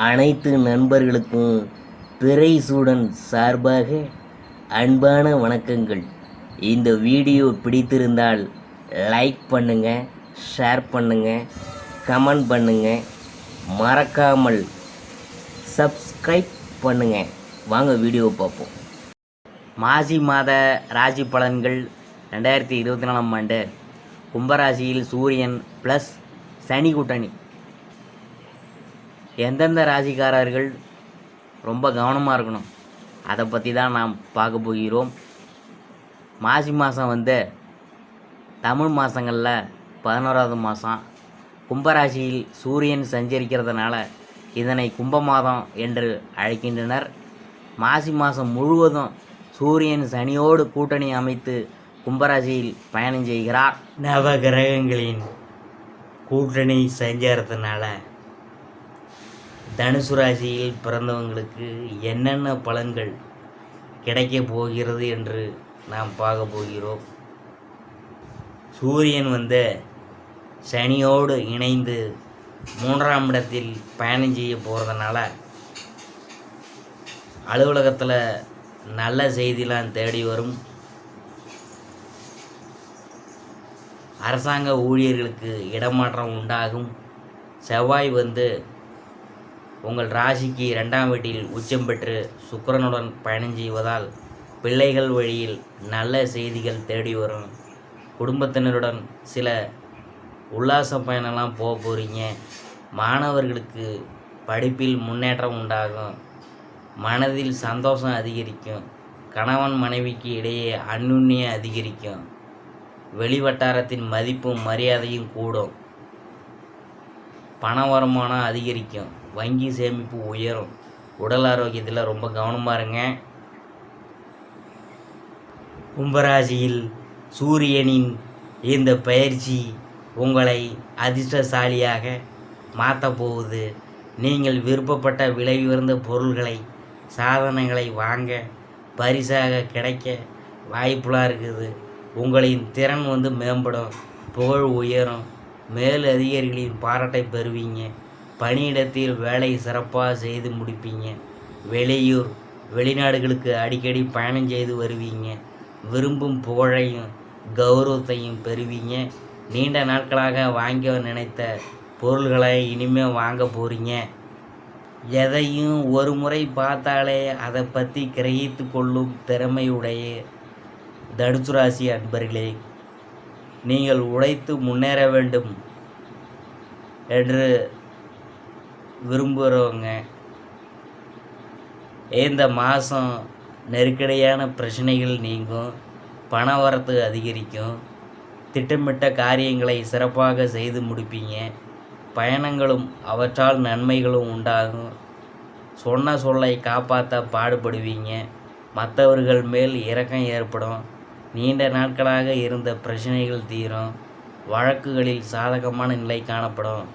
அனைத்து நண்பர்களுக்கும் பிறைசூடன் சார்பாக அன்பான வணக்கங்கள். இந்த வீடியோ பிடித்திருந்தால் லைக் பண்ணுங்கள், ஷேர் பண்ணுங்கள், கமெண்ட் பண்ணுங்கள், மறக்காமல் சப்ஸ்கிரைப் பண்ணுங்கள். வாங்க வீடியோ பார்ப்போம். மாசி மாத ராசி பலன்கள் 2024ஆம் ஆண்டு கும்பராசியில் சூரியன் ப்ளஸ் சனி கூட்டணி. எந்தெந்த ராசிக்காரர்கள் ரொம்ப கவனமாக இருக்கணும், அதை பற்றி தான் நாம் பார்க்க போகிறோம். மாசி மாதம் தமிழ் மாதங்களில் 11வது மாதம். கும்பராசியில் சூரியன் சஞ்சரிக்கிறதுனால இதனை கும்ப மாதம் என்று அழைக்கின்றனர். மாசி மாதம் முழுவதும் சூரியன் சனியோடு கூட்டணி அமைத்து கும்பராசியில் பயணம் செய்கிறார். நவகிரகங்களின் கூட்டணி செஞ்சறதுனால தனுசு ராசியில் பிறந்தவங்களுக்கு என்னென்ன பலன்கள் கிடைக்க போகிறது என்று நாம் பார்க்க போகிறோம். சூரியன் சனியோடு இணைந்து 3ஆம் இடத்தில் பயணம் செய்ய போகிறதுனால அலுவலகத்தில் நல்ல செய்திலாம் தேடி வரும். அரசாங்க ஊழியர்களுக்கு இடமாற்றம் உண்டாகும். செவ்வாய் உங்கள் ராசிக்கு 2ஆம் வீட்டில் உச்சம் பெற்று சுக்கிரனுடன் பயணம் செய்வதால் பிள்ளைகள் வழியில் நல்ல செய்திகள் தேடி வரும். குடும்பத்தினருடன் சில உல்லாச பயணம்லாம் போக போகிறீங்க. மாணவர்களுக்கு படிப்பில் முன்னேற்றம் உண்டாகும். மனதில் சந்தோஷம் அதிகரிக்கும். கணவன் மனைவிக்கு இடையே அந்யுன்யம் அதிகரிக்கும். வெளிவட்டாரத்தின் மதிப்பும் மரியாதையும் கூடும். பண வருமானம் அதிகரிக்கும். வங்கி சேமிப்பு உயரும். உடல் ஆரோக்கியத்தில் ரொம்ப கவனமாக இருங்க. கும்பராசியில் சூரியனின் இந்த பயிற்சி உங்களை அதிர்ஷ்டசாலியாக மாற்றப் போகுது. நீங்கள் விருப்பப்பட்ட விலை உயர்ந்த பொருள்களை, சாதனங்களை வாங்க பரிசாக கிடைக்க வாய்ப்புலாம் இருக்குது. உங்களின் திறன் மேம்படும். புகழ் உயரும். மேல் அதிகாரிகளின் பாராட்டை பெறுவீங்க. பணியிடத்தில் வேலை சிறப்பாக செய்து முடிப்பீங்க. வெளியூர், வெளிநாடுகளுக்கு அடிக்கடி பயணம் செய்து வருவீங்க. விரும்பும் புகழையும் கௌரவத்தையும் பெறுவீங்க. நீண்ட நாட்களாக வாங்க நினைத்த பொருள்களை இனிமேல் வாங்க போகிறீங்க. எதையும் ஒரு முறை பார்த்தாலே அதை பற்றி கிரகித்து கொள்ளும் திறமையுடைய தனுசு ராசி அன்பர்களே, நீங்கள் உழைத்து முன்னேற வேண்டும் என்று விரும்புகிறவங்க இந்த மாதம் நெருக்கடியான பிரச்சனைகள் நீங்கும். பண வரத்து அதிகரிக்கும். திட்டமிட்ட காரியங்களை சிறப்பாக செய்து முடிப்பீங்க. பயணங்களும் அவற்றால் நன்மைகளும் உண்டாகும். சொன்ன சொல்லை காப்பாற்ற பாடுபடுவீங்க. மற்றவர்கள் மேல் இரக்கம் ஏற்படும். நீண்ட நாட்களாக இருந்த பிரச்சனைகள் தீரும். வழக்குகளில் சாதகமான நிலை காணப்படும்.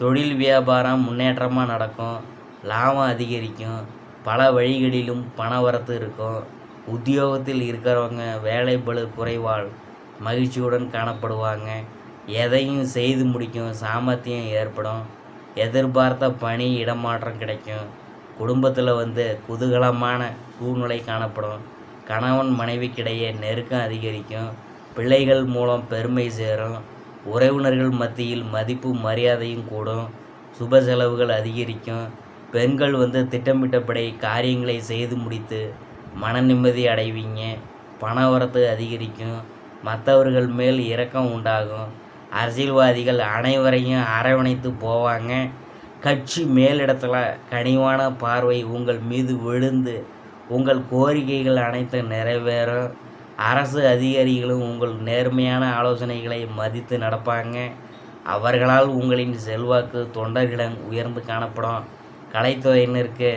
தொழில் வியாபாரம் முன்னேற்றமாக நடக்கும். லாபம் அதிகரிக்கும். பல வழிகளிலும் பணவரத்து இருக்கும். உத்தியோகத்தில் இருக்கிறவங்க வேலை பளு குறைவால் மகிழ்ச்சியுடன் காணப்படுவாங்க. எதையும் செய்து முடிக்கும் சாமர்த்தியம் ஏற்படும். எதிர்பார்த்த பணி இடமாற்றம் கிடைக்கும். குடும்பத்தில் குதூகலமான சூழ்நிலை காணப்படும். கணவன் மனைவிக்கிடையே நெருக்கம் அதிகரிக்கும். பிள்ளைகள் மூலம் பெருமை சேரும். உறவினர்கள் மத்தியில் மதிப்பு மரியாதையும் கூடும். சுப செலவுகள் அதிகரிக்கும். பெண்கள் திட்டமிட்டபடி காரியங்களை செய்து முடித்து மன நிம்மதி அடைவீங்க. பணவரத்து அதிகரிக்கும். மற்றவர்கள் மேல் இரக்கம் உண்டாகும். அரசியல்வாதிகள் அனைவரையும் அரவணைத்து போவாங்க. கட்சி மேலிடத்தில் கனிவான பார்வை உங்கள் மீது விழுந்து உங்கள் கோரிக்கைகள் அனைத்தும் நிறைவேறும். அரசு அதிகாரிகளும் உங்கள் நேர்மையான ஆலோசனைகளை மதித்து நடப்பாங்க. அவர்களால் உங்களின் செல்வாக்கு தொண்டர்களிடம் உயர்ந்து காணப்படும். கலைத்துறையினருக்கு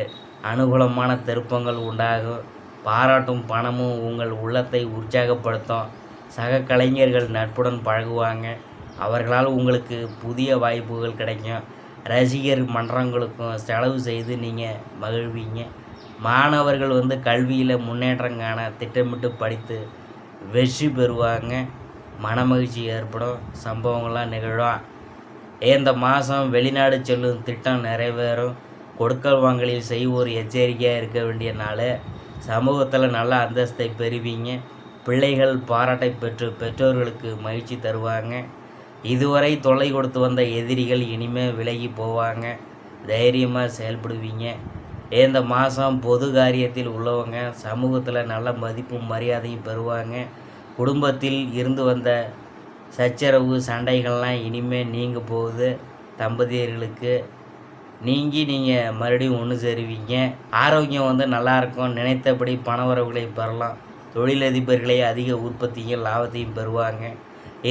அனுகூலமான திருப்பங்கள் உண்டாகும். பாராட்டும் பணமும் உங்கள் உள்ளத்தை உற்சாகப்படுத்தும். சக கலைஞர்கள் நட்புடன் பழகுவாங்க. அவர்களால் உங்களுக்கு புதிய வாய்ப்புகள் கிடைக்கும். ரசிகர் மன்றங்களுக்கும் செலவு செய்து நீங்கள் மகிழ்வீங்க. மாணவர்கள் கல்வியில் முன்னேற்றம் காண திட்டமிட்டு படித்து வெற்றி பெறுவாங்க. மனமகிழ்ச்சி ஏற்படும். சம்பவங்கள்லாம் நிகழும். இந்த மாதம் வெளிநாடு செல்லும் திட்டம் நிறைவேறும். கொடுக்கல் வாங்கலில் செய்வோர் எச்சரிக்கையாக இருக்க வேண்டிய நாள். சமூகத்தில் நல்ல அந்தஸ்தை பெறுவீங்க. பிள்ளைகள் பாராட்டை பெற்று பெற்றோர்களுக்கு மகிழ்ச்சி தருவாங்க. இதுவரை தொல்லை கொடுத்து வந்த எதிரிகள் இனிமேல் விலகி போவாங்க. தைரியமாக செயல்படுவீங்க. இந்த மாதம் பொது காரியத்தில் உள்ளவங்க சமூகத்தில் நல்ல மதிப்பும் மரியாதையும் பெறுவாங்க. குடும்பத்தில் இருந்து வந்த சச்சரவு சண்டைகள்லாம் இனிமேல் நீங்க போகுது. தம்பதியர்களுக்கு நீங்கள் மறுபடியும் ஒன்று சேருவீங்க. ஆரோக்கியம் நல்லாயிருக்கும். நினைத்தபடி பணவரவுகளை பெறலாம். தொழிலதிபர்களே அதிக உற்பத்தியும் லாபத்தையும் பெறுவாங்க.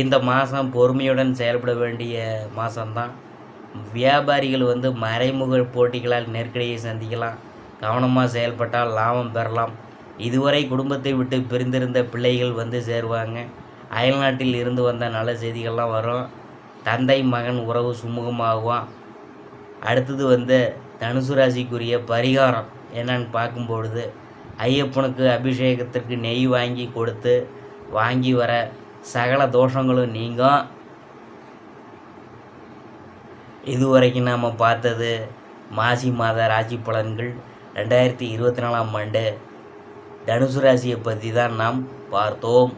இந்த மாதம் பொறுமையுடன் செயல்பட வேண்டிய மாதம்தான். வியாபாரிகள் மறைமுக போட்டிகளால் நெருக்கடியை சந்திக்கலாம். கவனமாக செயல்பட்டால் லாபம் பெறலாம். இதுவரை குடும்பத்தை விட்டு பிரிந்திருந்த பிள்ளைகள் சேருவாங்க. அயல்நாட்டில் இருந்து வந்த நல்ல செய்திகள்லாம் வரும். தந்தை மகன் உறவு சுமூகமாகும். அடுத்தது தனுசு ராசிக்குரிய பரிகாரம் என்னன்னு பார்க்கும்பொழுது, ஐயப்பனுக்கு அபிஷேகத்திற்கு நெய் வாங்கி கொடுத்து வாங்கி வர சகல தோஷங்களும் நீங்கும். இதுவரைக்கும் நாம் பார்த்தது மாசி மாத ராசி பலன்கள். 2024ஆம் ஆண்டு தனுசு ராசியை பற்றி தான் நாம் பார்த்தோம்.